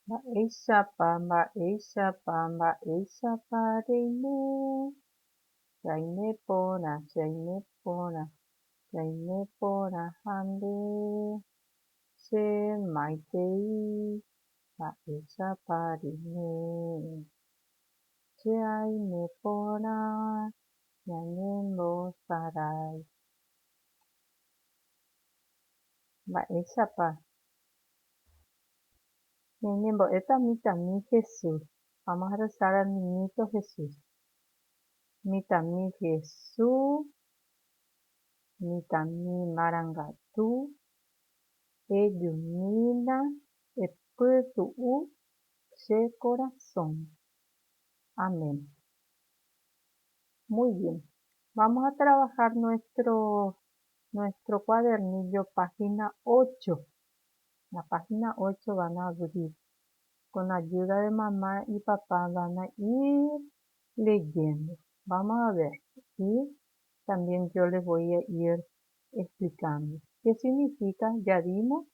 Mba'éichapa reime. Raime porã ha nde che maitei mba'éichapa rime. Che aime porã ñañembosarái. Mba'éichapa ñañembo'éta mitãmi Jesús. Vamos a rezar al niñito Jesús. Mitãmi Jesús, mitãmi Marangatu, ejumína epytu'u che corazón. Amén. Muy bien. Vamos a trabajar nuestro cuadernillo, página 8. La página 8 van a abrir. Con la ayuda de mamá y papá van a ir leyendo. Vamos a ver. Y también yo les voy a ir explicando. ¿Qué significa? Ya vimos.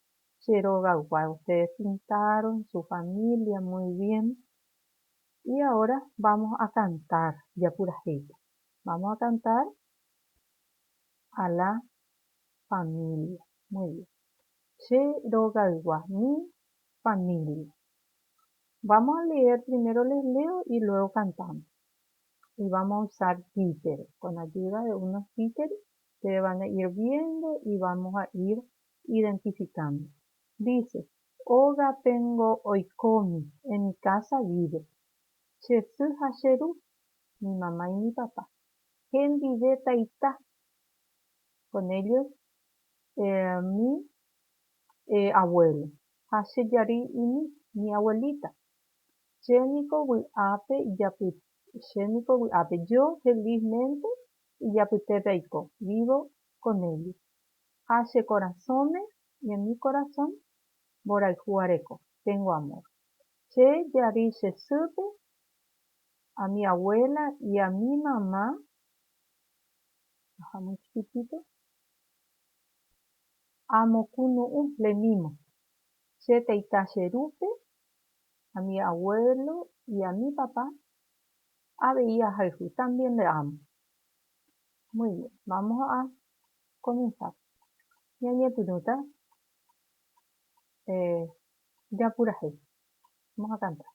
Cherogawa. Ustedes pintaron su familia muy bien. Y ahora vamos a cantar. Yapurajita. Vamos a cantar a la familia. Muy bien. Cherogawa, mi familia. Vamos a leer, primero les leo y luego cantamos. Y vamos a usar títeres. Con ayuda de unos títeres se van a ir viendo y vamos a ir identificando. Dice, Oga tengo oikomi, en mi casa vive. Chesu hasheru, mi mamá y mi papá. Hendi de taita, con ellos mi abuelo. Hasheyari y mi abuelita. Chénico Ape yo felizmente y Yaputepeiko, vivo con ellos. Hace corazones y en mi corazón, Boraijuareco, tengo amor. Che Yari supe a mi abuela y a mi mamá, muy chiquitito, amo kunu le mimo. Che Teitacherupe a mi abuelo y a mi papá, a Veía Jaifu, también le amo. Muy bien, vamos a comenzar. Ñañe Punuta, Yapuraje. Vamos a cantar.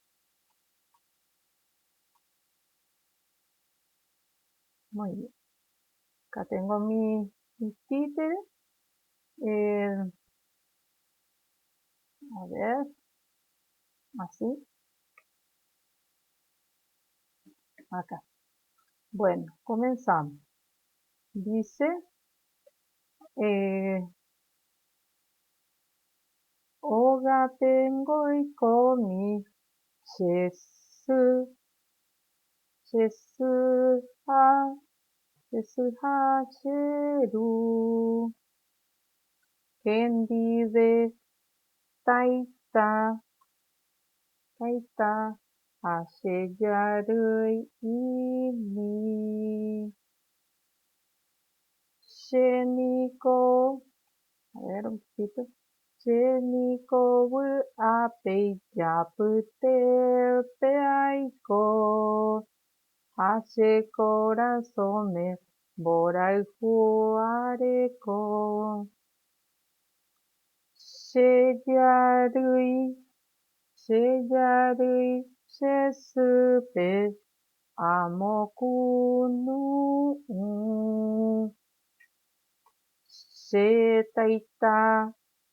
Muy bien. Acá tengo mis títeres. A ver, así. Acá. Bueno, comenzamos. Dice, Oga tengo y comi, chesu ha cheru, kendi de taita, aseyarui ini, sheniko, a ver un poquito, sheniko wu ape yapute peaiko, hace corazones borai juareko, seyarui sesupe amo kunu taita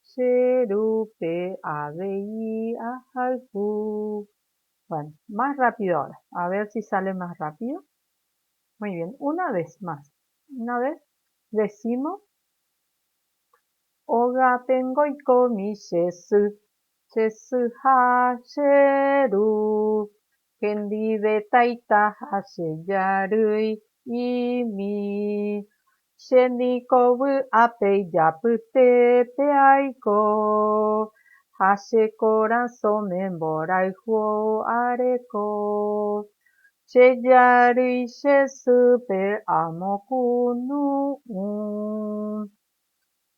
sherupe abei ajalfu. Bueno, más rápido ahora. A ver si sale más rápido. Muy bien, una vez más. Una vez decimos Oga tengo y komi shesu ha sheru. Kendi de taita hasheyarui imi. Sheniko wu ape yapute peaiko. Hashe corazón memborai juo areko. Cheyarui shesupe amo kunu.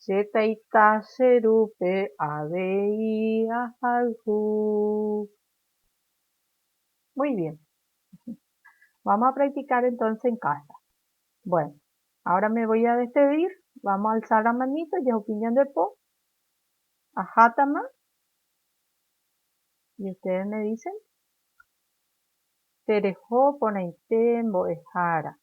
Yetaitaserupe abei ajalhu. Muy bien. Vamos a practicar entonces en casa. Bueno, ahora me voy a despedir. Vamos a alzar la manito. Ya opinión de po. Ajátama. Y ustedes me dicen. Terejo ponaitembo ejara.